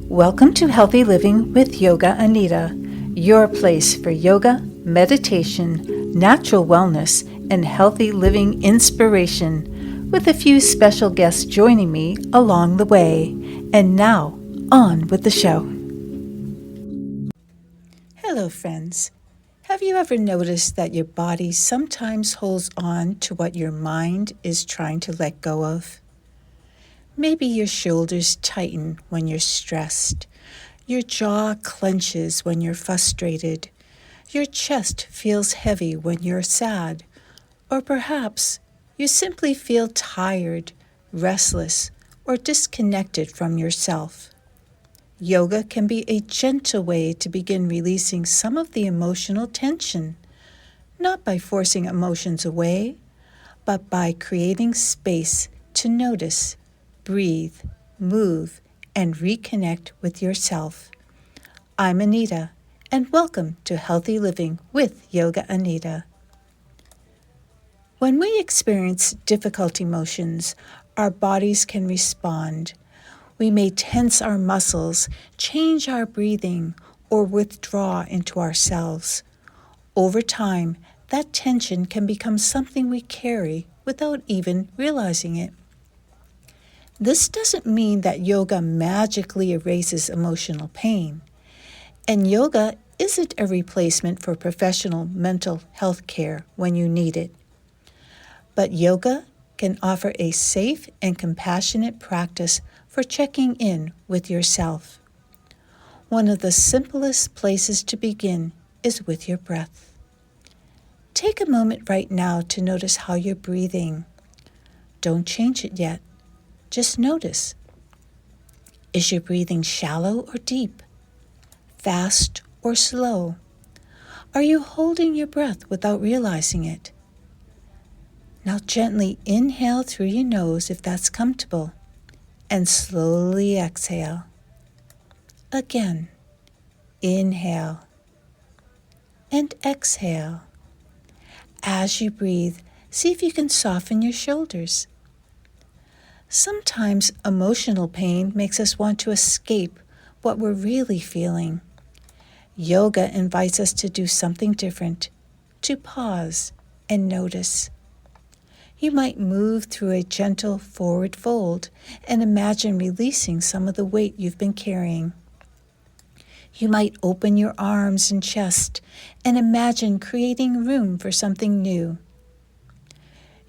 Welcome to Healthy Living with Yoga Anita, your place for yoga, meditation, natural wellness, and healthy living inspiration, with a few special guests joining me along the way. And now, on with the show. Hello, friends. Have you ever noticed that your body sometimes holds on to what your mind is trying to let go of? Maybe your shoulders tighten when you're stressed. Your jaw clenches when you're frustrated. Your chest feels heavy when you're sad. Or perhaps you simply feel tired, restless, or disconnected from yourself. Yoga can be a gentle way to begin releasing some of the emotional tension, not by forcing emotions away, but by creating space to notice, breathe, move, and reconnect with yourself. I'm Anita, and welcome to Healthy Living with Yoga Anita. When we experience difficult emotions, our bodies can respond. We may tense our muscles, change our breathing, or withdraw into ourselves. Over time, that tension can become something we carry without even realizing it. This doesn't mean that yoga magically erases emotional pain, and yoga isn't a replacement for professional mental health care when you need it. But yoga can offer a safe and compassionate practice for checking in with yourself. One of the simplest places to begin is with your breath. Take a moment right now to notice how you're breathing. Don't change it yet. Just notice. Is your breathing shallow or deep? Fast or slow? Are you holding your breath without realizing it? Now gently inhale through your nose if that's comfortable, and slowly exhale. Again, inhale and exhale. As you breathe, see if you can soften your shoulders. Sometimes emotional pain makes us want to escape what we're really feeling. Yoga invites us to do something different, to pause and notice. You might move through a gentle forward fold and imagine releasing some of the weight you've been carrying. You might open your arms and chest and imagine creating room for something new.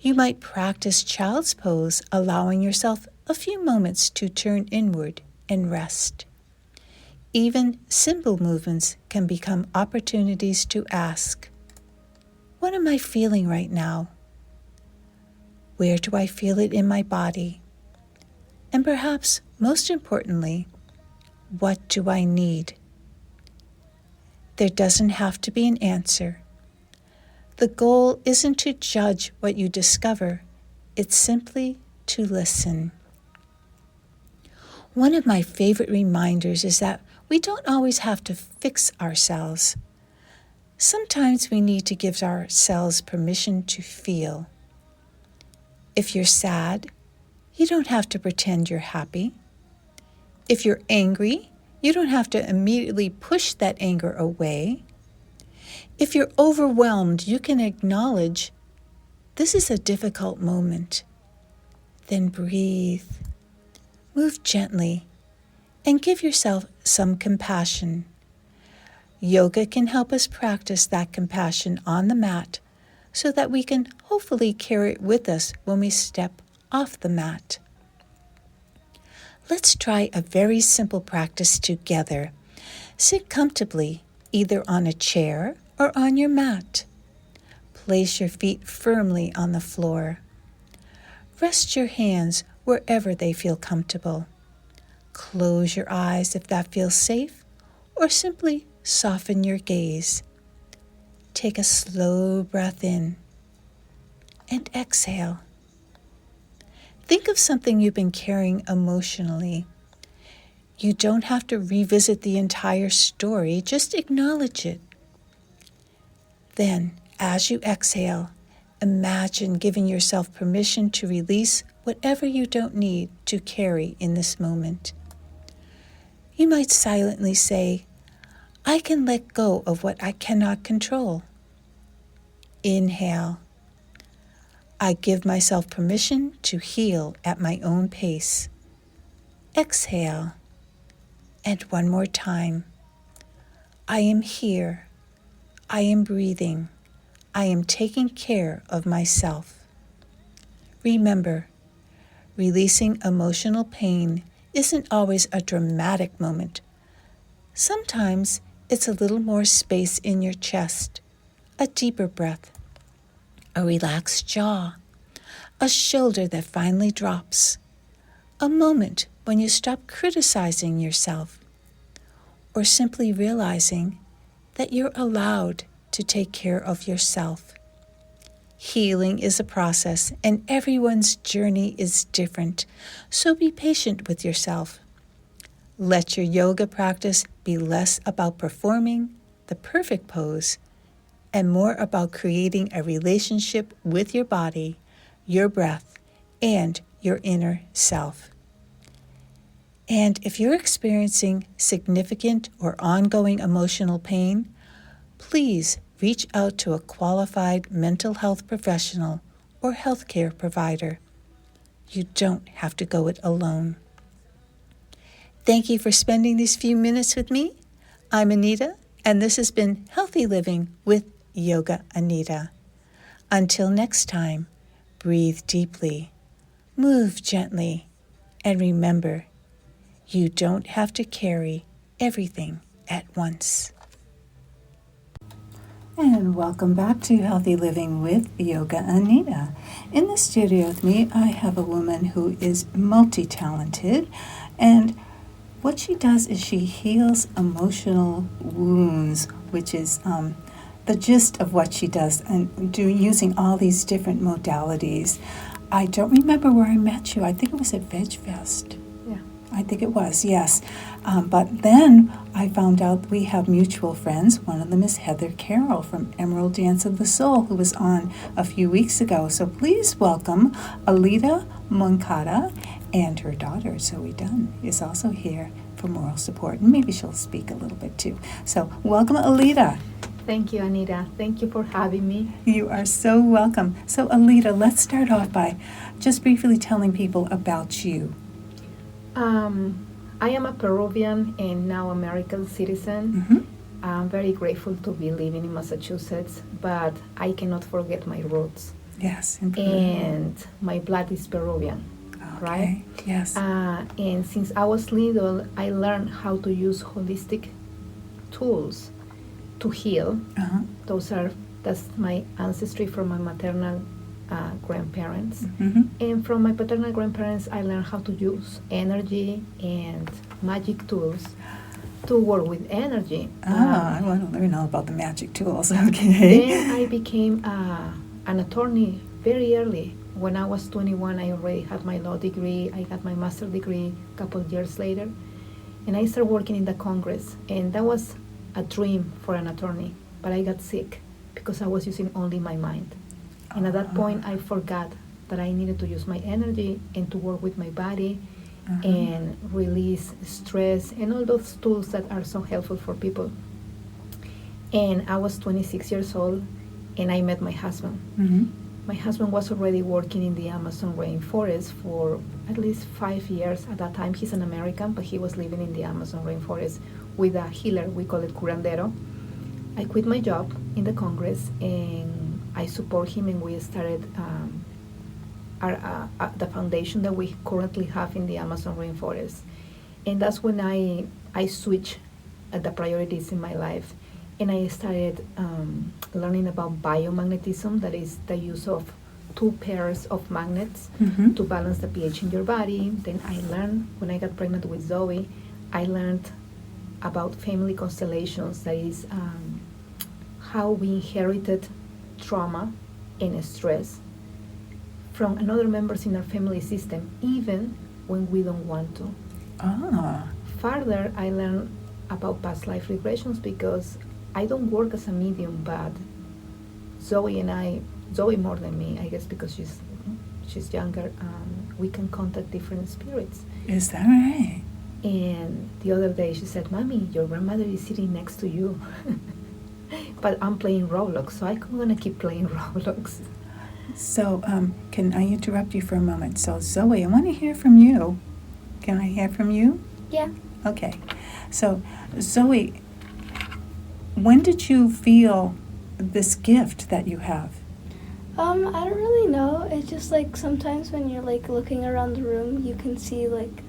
You might practice child's pose, allowing yourself a few moments to turn inward and rest. Even simple movements can become opportunities to ask, what am I feeling right now? Where do I feel it in my body? And perhaps most importantly, what do I need? There doesn't have to be an answer. The goal isn't to judge what you discover, it's simply to listen. One of my favorite reminders is that we don't always have to fix ourselves. Sometimes we need to give ourselves permission to feel. If you're sad, you don't have to pretend you're happy. If you're angry, you don't have to immediately push that anger away. If you're overwhelmed, you can acknowledge, this is a difficult moment. Then breathe, move gently, and give yourself some compassion. Yoga can help us practice that compassion on the mat so that we can hopefully carry it with us when we step off the mat. Let's try a very simple practice together. Sit comfortably, either on a chair or on your mat. Place your feet firmly on the floor. Rest your hands wherever they feel comfortable. Close your eyes if that feels safe, or simply soften your gaze. Take a slow breath in and exhale. Think of something you've been carrying emotionally. You don't have to revisit the entire story, just acknowledge it. Then, as you exhale, imagine giving yourself permission to release whatever you don't need to carry in this moment. You might silently say, I can let go of what I cannot control. Inhale. I give myself permission to heal at my own pace. Exhale. And one more time. I am here. I am breathing. I am taking care of myself. Remember, releasing emotional pain isn't always a dramatic moment. Sometimes it's a little more space in your chest, a deeper breath, a relaxed jaw, a shoulder that finally drops, a moment when you stop criticizing yourself, or simply realizing that you're allowed to take care of yourself. Healing is a process, and everyone's journey is different, so be patient with yourself. Let your yoga practice be less about performing the perfect pose and more about creating a relationship with your body, your breath, and your inner self. And if you're experiencing significant or ongoing emotional pain, please reach out to a qualified mental health professional or healthcare provider. You don't have to go it alone. Thank you for spending these few minutes with me. I'm Anita, and this has been Healthy Living with Yoga Anita. Until next time, breathe deeply, move gently, and remember, you don't have to carry everything at once. And welcome back to Healthy Living with Yoga Anita. In the studio with me, I have a woman who is multi-talented, and what she does is she heals emotional wounds, which is the gist of what she does, and using all these different modalities. I don't remember where I met you. I think it was at Veg Fest. I think it was, yes. But then I found out we have mutual friends. One of them is Heather Carroll from Emerald Dance of the Soul, who was on a few weeks ago. So please welcome Alita Moncada, and her daughter, Zoe Dunn, is also here for moral support. And maybe she'll speak a little bit too. So welcome, Alita. Thank you, Anita. Thank you for having me. You are so welcome. So Alita, let's start off by just briefly telling people about you. I am a Peruvian and now American citizen. Mm-hmm. I'm very grateful to be living in Massachusetts, but I cannot forget my roots. Yes. And my blood is Peruvian, okay. Right? Yes. And since I was little, I learned how to use holistic tools to heal. Uh-huh. That's my ancestry from my maternal grandparents. Mm-hmm. And from my paternal grandparents, I learned how to use energy and magic tools to work with energy. I want to learn all about the magic tools. Okay. Then I became an attorney very early. When I was 21, I already had my law degree. I got my master's degree a couple of years later. And I started working in the Congress. And that was a dream for an attorney. But I got sick because I was using only my mind. And at that point, I forgot that I needed to use my energy and to work with my body and release stress and all those tools that are so helpful for people. And I was 26 years old, and I met my husband. Mm-hmm. My husband was already working in the Amazon rainforest for at least 5 years. At that time, he's an American, but he was living in the Amazon rainforest with a healer. We call it curandero. I quit my job in the Congress, and I support him, and we started the foundation that we currently have in the Amazon rainforest. And that's when I switched the priorities in my life, and I started learning about biomagnetism, that is the use of two pairs of magnets to balance the pH in your body. Then I learned, when I got pregnant with Zoe, I learned about family constellations, that is how we inherited trauma and stress from another members in our family system, even when we don't want to. Further, I learned about past life regressions because I don't work as a medium, but Zoe more than me, I guess, because she's younger, we can contact different spirits. Is that right? And the other day she said, Mommy, your grandmother is sitting next to you. But I'm playing Roblox, so I'm going to keep playing Roblox. So, can I interrupt you for a moment? So, Zoe, I want to hear from you. Can I hear from you? Yeah. Okay. So, Zoe, when did you feel this gift that you have? I don't really know. It's just like sometimes when you're like looking around the room, you can see like,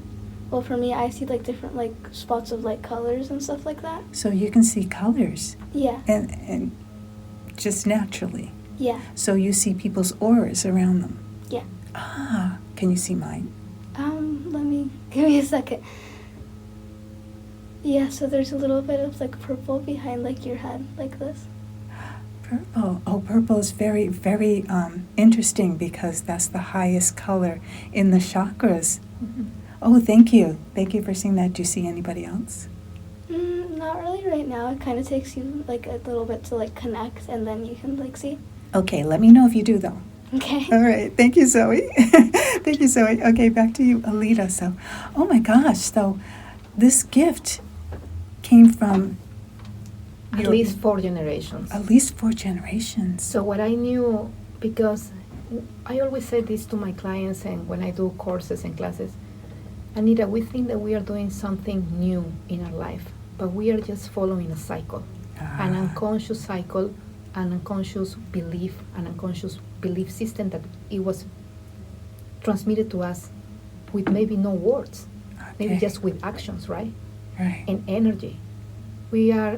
well, for me, I see like different like spots of like colors and stuff like that. So you can see colors Yeah. and just naturally. Yeah. So you see people's auras around them. Yeah. Ah, can you see mine? Let me give me a second. Yeah, so there's a little bit of like purple behind like your head, like this. Purple. Oh, purple is very, very interesting because that's the highest color in the chakras. Mm-hmm. Oh, thank you. Thank you for seeing that. Do you see anybody else? Not really right now. It kind of takes you like a little bit to like connect, and then you can like see. Okay, let me know if you do, though. Okay. All right. Thank you, Zoe. Thank you, Zoe. Okay, back to you, Alita. So, oh my gosh. So, this gift came from At least 4 generations. At least 4 generations. So what I knew, because I always say this to my clients and when I do courses and classes, Anita, we think that we are doing something new in our life, but we are just following a cycle, an unconscious cycle, an unconscious belief, an unconscious belief system that it was transmitted to us with maybe no words, maybe Okay. just with actions, right? Right. And energy. We are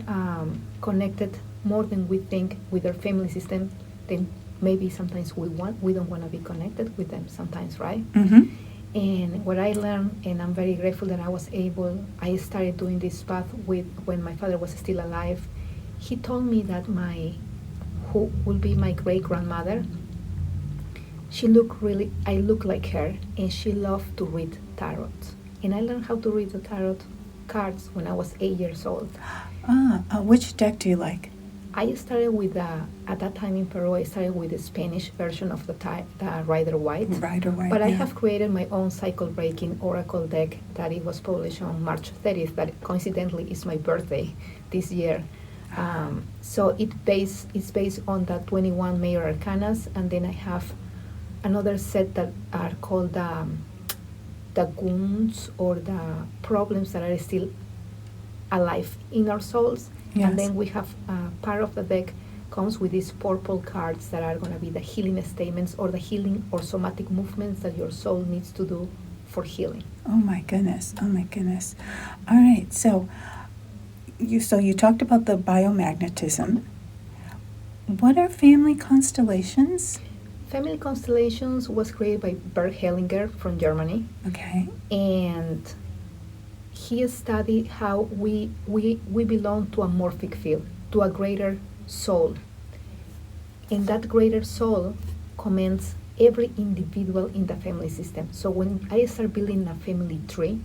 connected more than we think with our family system. Then maybe sometimes we don't want to be connected with them sometimes, right? Mm-hmm. And what I learned, and I'm very grateful that I started doing this path with when my father was still alive. He told me that who will be my great grandmother, I look like her, and she loved to read tarot. And I learned how to read the tarot cards when I was 8 years old. Which deck do you like? I started with at that time in Peru. I started with the Spanish version of the Rider White. Rider White. But I yeah. have created my own cycle breaking oracle deck that it was published on March 30th. That coincidentally is my birthday this year. So it's based on the 21 major arcanas, and then I have another set that are called the wounds or the problems that are still alive in our souls. Yes. And then we have part of the deck comes with these purple cards that are going to be the healing statements or the healing or somatic movements that your soul needs to do for healing. Oh my goodness. Oh my goodness. All right. So you talked about the biomagnetism. What are family constellations? Family constellations was created by Bert Hellinger from Germany. Okay. And he studied how we belong to a morphic field, to a greater soul. And that greater soul commands every individual in the family system. So when I start building a family tree,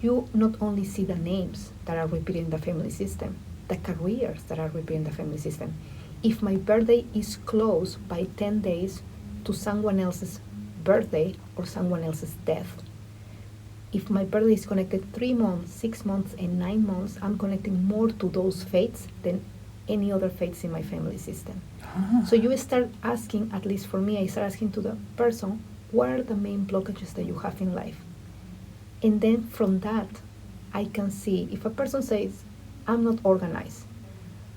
you not only see the names that are repeated in the family system, the careers that are repeated in the family system. If my birthday is close by 10 days to someone else's birthday or someone else's death, if my birthday is connected 3 months, 6 months, and 9 months, I'm connecting more to those fates than any other fates in my family system. So you start asking, at least for me, I start asking to the person, what are the main blockages that you have in life? And then from that, I can see if a person says, I'm not organized,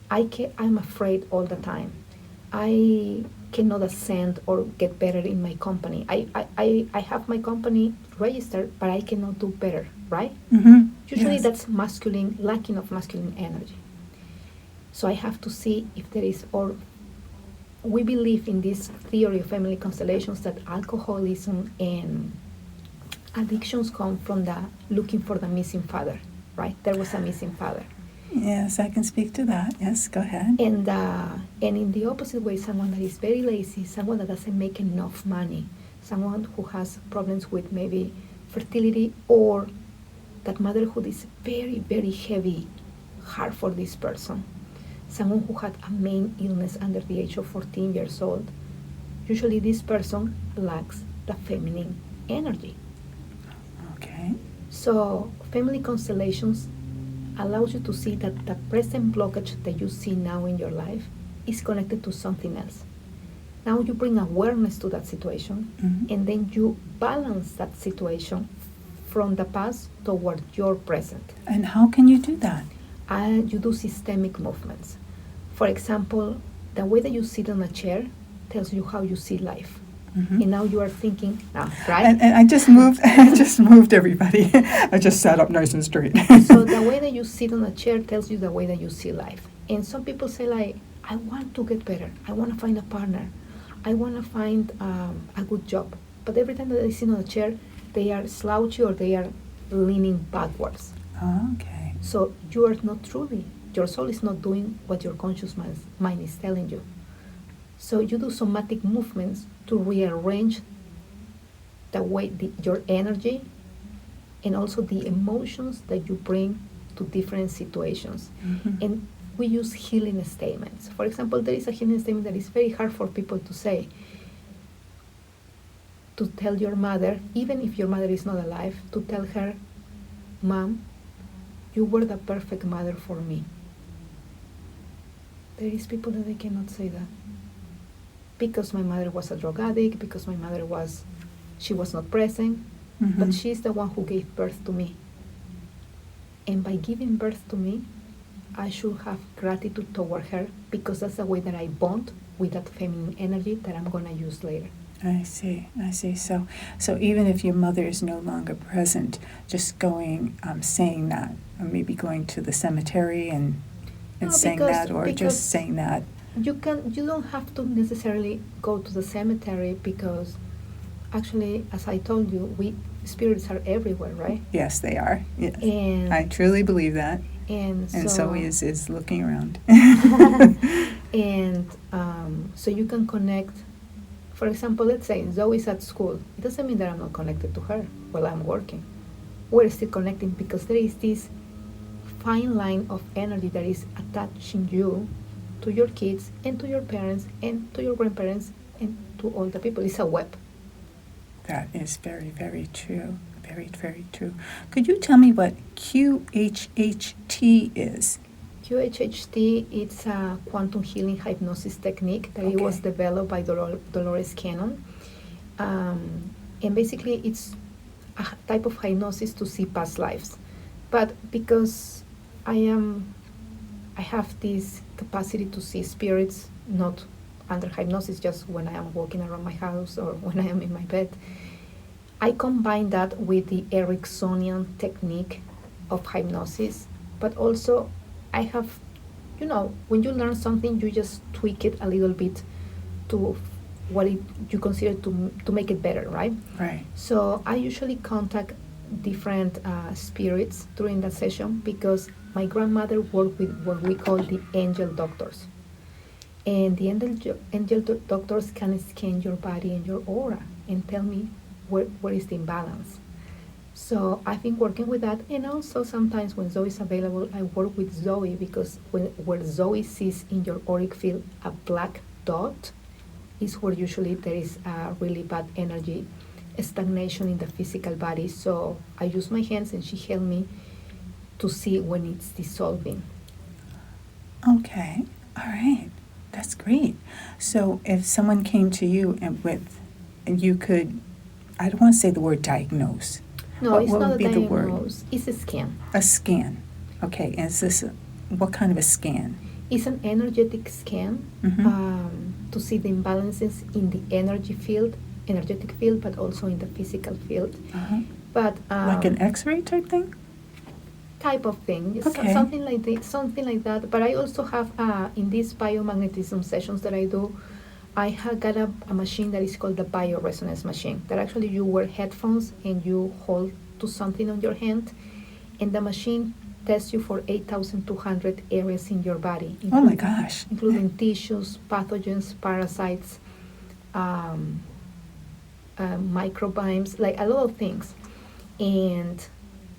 I'm afraid all the time, I cannot ascend or get better in my company. I have my company registered, but I cannot do better, right? Mm-hmm. Usually Yes. that's masculine, lacking of masculine energy. So I have to see if there is, or we believe in this theory of family constellations that alcoholism and addictions come from the looking for the missing father, right? There was a missing father. Yes, I can speak to that. Yes, go ahead. And in the opposite way, someone that is very lazy, someone that doesn't make enough money, someone who has problems with maybe fertility, or that motherhood is very, very heavy, hard for this person. Someone who had a main illness under the age of 14 years old. Usually this person lacks the feminine energy. Okay. So family constellations allows you to see that the present blockage that you see now in your life is connected to something else. Now you bring awareness to that situation, and then you balance that situation from the past toward your present. And how can you do that? You do systemic movements. For example, the way that you sit on a chair tells you how you see life. And now you are thinking, right? And I just moved. I just moved everybody. I just sat up nice and straight. So the way that you sit on a chair tells you the way that you see life. And some people say like, I want to get better. I want to find a partner. I want to find a good job. But every time that they sit on a chair, they are slouchy or they are leaning backwards. Okay. So you are not truly, your soul is not doing what your conscious mind is telling you. So you do somatic movements to rearrange the way your energy and also the emotions that you bring to different situations. And we use healing statements. For example, there is a healing statement that is very hard for people to say. To tell your mother, even if your mother is not alive, to tell her, Mom, you were the perfect mother for me. There is people that they cannot say that. Because my mother was a drug addict, because my mother was not present, but she's the one who gave birth to me. And by giving birth to me, I should have gratitude toward her because that's the way that I bond with that feminine energy that I'm going to use later. I see. So even if your mother is no longer present, just going, saying that, or maybe going to the cemetery and saying that, or just saying that. You don't have to necessarily go to the cemetery because actually, as I told you, spirits are everywhere, right? Yes, they are. Yes. And I truly believe that. And so is looking around. And so you can connect. For example, let's say Zoe's at school. It doesn't mean that I'm not connected to her while I'm working. We're still connecting because there is this fine line of energy that is attaching you to your kids and to your parents and to your grandparents and to all the people. It's a web. That is very, very true. Very, very true. Could you tell me what QHHT is? QHHT, it's a quantum healing hypnosis technique that it was developed by Dolores Cannon. And basically it's a type of hypnosis to see past lives. But because I have this capacity to see spirits, not under hypnosis, just when I am walking around my house or when I am in my bed, I combine that with the Ericksonian technique of hypnosis, but also I have, when you learn something, you just tweak it a little bit to what you consider to make it better, right? Right. So I usually contact different spirits during that session because my grandmother worked with what we call the angel doctors. And the angel doctors can scan your body and your aura and tell me where is the imbalance. So I've been working with that, and also sometimes when Zoe is available, I work with Zoe because where Zoe sees in your auric field a black dot is where usually there is a really bad energy, stagnation in the physical body. So I use my hands and she helped me to see when it's dissolving. Okay, all right, that's great. So if someone came to you and you could, I don't want to say the word diagnose. No, it's not a diagnose. It's a scan. A scan. Okay, and is this what kind of a scan? It's an energetic scan to see the imbalances in the energetic field, but also in the physical field. But like an X-ray type thing? Type of thing, Okay. something like that. But I also have in these biomagnetism sessions that I do, I have got a machine that is called the bioresonance machine, that actually you wear headphones and you hold to something on your hand, and the machine tests you for 8,200 areas in your body. Oh my gosh. Including tissues, pathogens, parasites, microbiomes, like a lot of things. And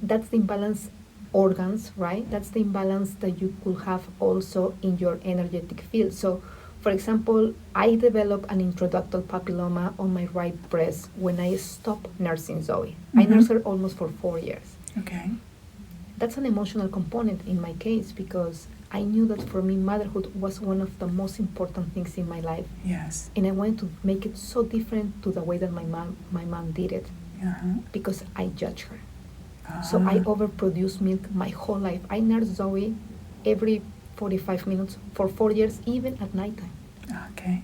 that's the imbalance organs, right? That's the imbalance that you could have also in your energetic field. So for example, I developed an introductal papilloma on my right breast when I stopped nursing Zoe. I nursed her almost for 4 years. Okay. That's an emotional component in my case because I knew that for me motherhood was one of the most important things in my life, Yes. and I wanted to make it so different to the way that my mom did it Uh-huh. because I judge her. So I overproduced milk my whole life. I nursed Zoe every 45 minutes for 4 years, even at nighttime, Okay.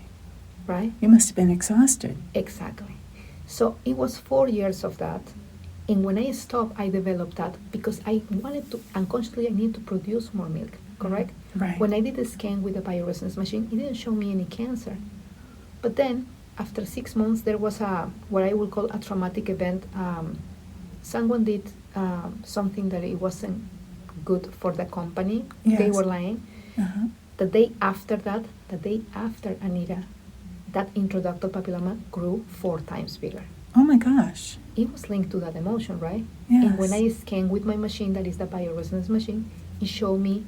right? You must have been exhausted. Exactly. So it was 4 years of that. And when I stopped, I developed that because I wanted to, unconsciously, I needed to produce more milk, correct? Right. When I did the scan with the bioresonance machine, it didn't show me any cancer. But then, after 6 months, there was what I would call a traumatic event. Someone did something that it wasn't good for the company. They Yes. were lying. Uh-huh. The day after, Anita, that introductive papilloma grew 4 times bigger. Oh my gosh. It was linked to that emotion, right? Yes. And when I scanned with my machine, that is the bioresonance machine, it showed me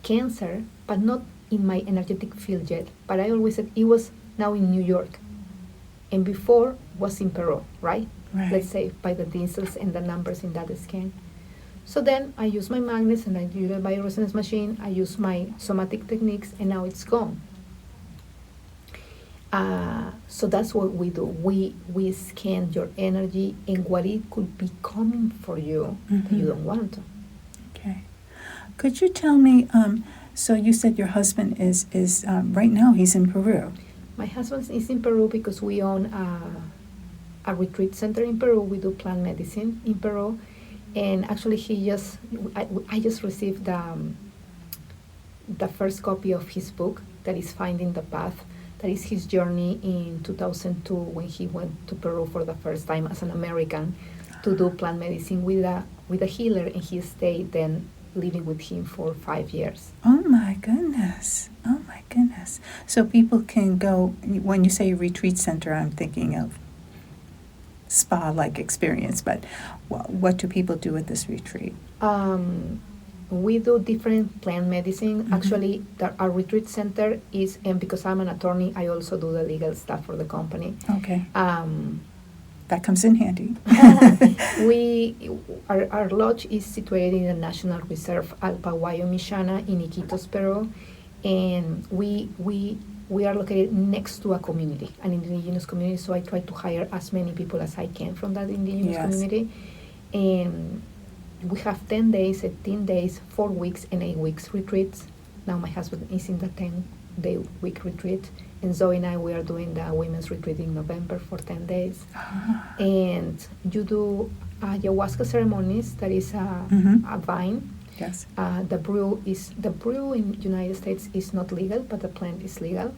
cancer, but not in my energetic field yet. But I always said it was now in New York. And before was in Peru, right? Right. Let's say by the distance and the numbers in that scan. So then I use my magnets and I use the bioresonance machine, I use my somatic techniques, and now it's gone. So that's what we do. We scan your energy and what it could be coming for you that you Mhm. don't want to. Okay. Could you tell me, so you said your husband is right now he's in Peru. My husband is in Peru because we own a retreat center in Peru. We do plant medicine in Peru. And actually I just received the first copy of his book that is Finding the Path. That is his journey in 2002 when he went to Peru for the first time as an American to do plant medicine with a healer, and he stayed then living with him for 5 years. Oh my goodness. Oh my goodness. So people can go, when you say retreat center, I'm thinking of spa-like experience, but what do people do at this retreat? We do different plant medicine. Mhm. Actually, our retreat center is, and because I'm an attorney, I also do the legal stuff for the company. Okay. Um, That comes in handy. our lodge is situated in the National Reserve Alpaguayo Mishana in Iquitos, Peru, and we are located next to a community, an indigenous community. So I try to hire as many people as I can from that indigenous Yes. community, and we have 10 days, 18 days, 4 weeks, and 8 weeks retreats. Now my husband is in the 10-day week retreat, and Zoe and I, we are doing the women's retreat in November for 10 days. Ah. And you do ayahuasca ceremonies. That is Mhm. a vine. Yes. The brew in United States is not legal, but the plant is legal.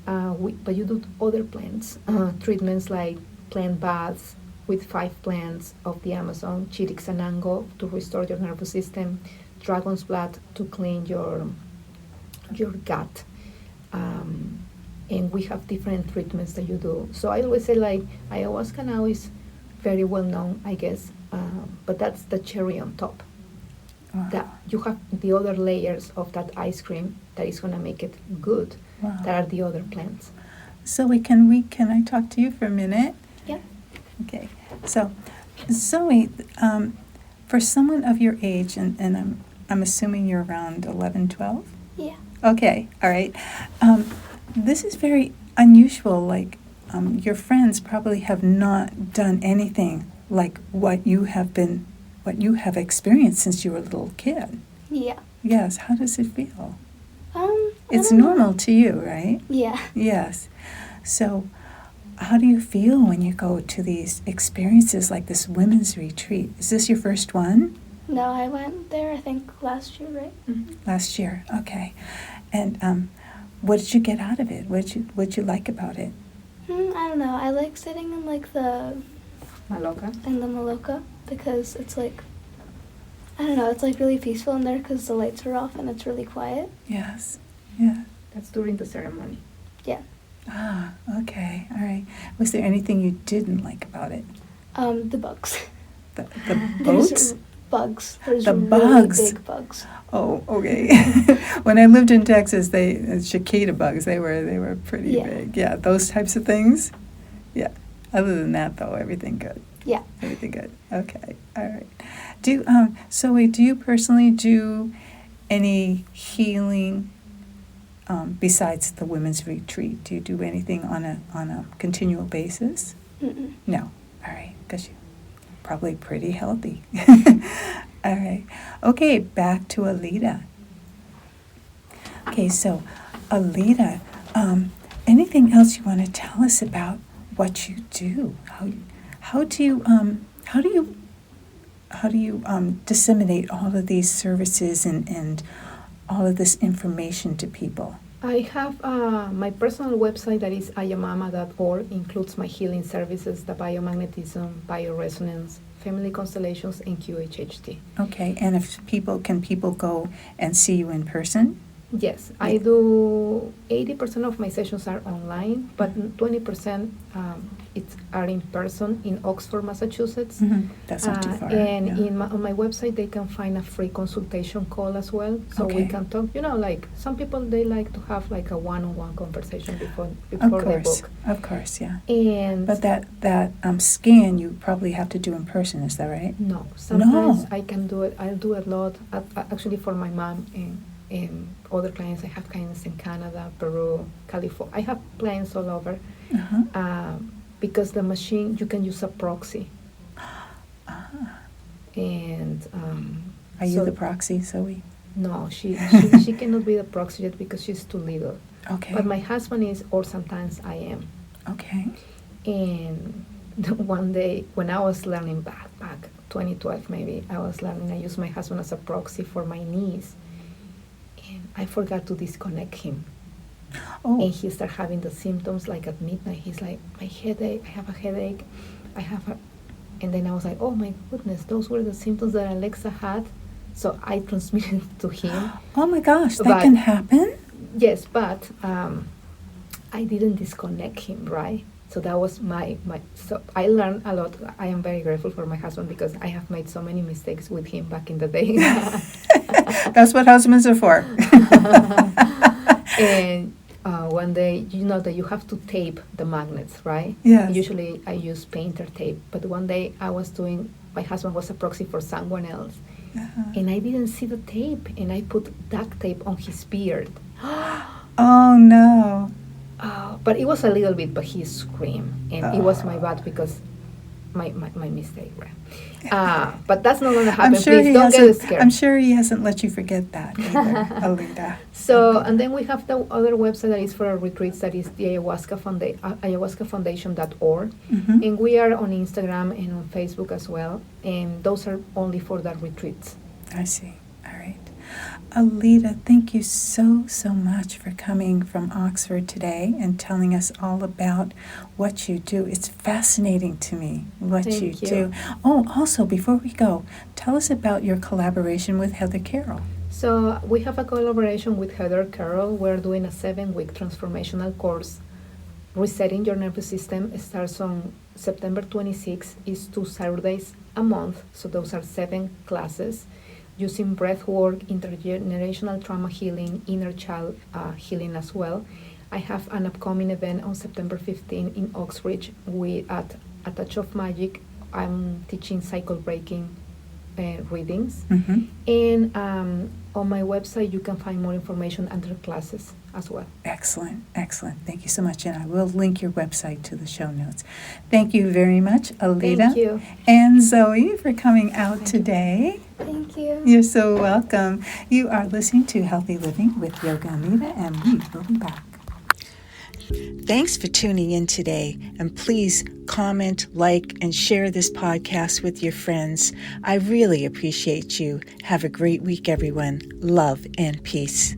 But you do other plants, treatments like plant baths with 5 plants of the Amazon, chirixanango to restore your nervous system, dragon's blood to clean your gut. And we have different treatments that you do. So I always say, like, ayahuasca now is very well known, I guess, but that's the cherry on top. Wow. That you have the other layers of that ice cream that is going to make it good. Wow. That are the other plants. Zoe, can I talk to you for a minute? Yeah. Okay. So, Zoe, for someone of your age, and I'm assuming you're around 11, 12? Yeah. Okay, all right. This is very unusual. Like, your friends probably have not done anything like what you have experienced since you were a little kid. Yeah. Yes. How does it feel? I It's don't know. normal to you, right? Yeah. Yes. So, how do you feel when you go to these experiences like this women's retreat? Is this your first one? No, I went there, I think, last year, right? Last year. Okay. And what did you get out of it? What'd you like about it? I don't know. I like sitting in, like, Maloka. in the Maloka because it's, like, I don't know, it's, like, really peaceful in there because the lights are off and it's really quiet. Yes. Yeah. That's during the ceremony. Yeah. Ah, okay. All right. Was there anything you didn't like about it? The bugs. The There's boats? bugs. There's The really bugs. big bugs. Oh, okay. When I lived in Texas, cicada bugs, they were pretty Yeah. big. Yeah, those types of things. Yeah. Other than that, though, everything good. Yeah. Everything good. Okay. All right. Zoe, do you personally do any healing besides the women's retreat? Do you do anything on a continual basis? Mm-mm. No. All right. Because you're probably pretty healthy. All right. Okay. Back to Alita. Okay. So, Alita, anything else you want to tell us about what you do? How do you disseminate all of these services and all of this information to people? I have my personal website that is ayamama.org, includes my healing services, the biomagnetism, bioresonance, family constellations, and QHHT. Okay, and if people go and see you in person? Yes, I do 80% of my sessions are online, but 20% are in person in Oxford, Massachusetts. Mm-hmm. That's not too far. And yeah. on my website, they can find a free consultation call as well, so we Okay. can talk. Like some people, they like to have like a one-on-one conversation before Of they course, book. of course, yeah. And But that scan you probably have to do in person, is that right? no, sometimes No. I can do it. I'll do a lot. Actually, for my mom and other clients, I have clients in Canada, Peru, California. I have clients all over. Uh-huh. Because the machine, you can use a proxy. Ah. And Are you so- the proxy, Zoe? No, she cannot be the proxy yet because she's too little. Okay. But my husband is, or sometimes I am. Okay. And one day when I was learning back 2012 maybe, I used my husband as a proxy for my niece. And I forgot to disconnect him. Oh. And he started having the symptoms like at midnight. He's like, I have a headache, and then I was like, oh my goodness, those were the symptoms that Alexa had. So I transmitted to him. Oh my gosh, that But- can happen? Yes, but I didn't disconnect him, right? So that was so I learned a lot. I am very grateful for my husband because I have made so many mistakes with him back in the day. That's what husbands are for. And one day, you know that you have to tape the magnets, right? Yes. Usually I use painter tape, but one day my husband was a proxy for someone else, Uh-huh. and I didn't see the tape, and I put duct tape on his beard. Oh no. But it was a little bit, but he screamed, and it was my bad because my mistake, right? But that's not going to happen. Please don't get scared. I'm sure he hasn't let you forget that either, Alita. So, and then we have the other website that is for our retreats, that is the ayahuascafoundation.org. Mhm. And we are on Instagram and on Facebook as well. And those are only for the retreats. I see. All right. Alita, thank you so much for coming from Oxford today and telling us all about what you do. It's fascinating to me what Thank you you. do. Oh, also, before we go, tell us about your collaboration with Heather Carroll. So we have a collaboration with Heather Carroll. We're doing a 7-week transformational course. Resetting Your Nervous System. It starts on September 26th. It's 2 Saturdays a month. So those are 7 classes using breath work, intergenerational trauma healing, inner child healing as well. I have an upcoming event on September 15 in Oxbridge at A Touch of Magic. I'm teaching cycle breaking readings. Mm-hmm. And on my website, you can find more information under classes as well. Excellent. Thank you so much. And I will link your website to the show notes. Thank you very much, Alita. Thank you. And Zoe for coming out today. Thank you. You're so welcome. You are listening to Healthy Living with Yoga Anita, and we will be back. Thanks for tuning in today, and please comment, like, and share this podcast with your friends. I really appreciate you. Have a great week, everyone. Love and peace.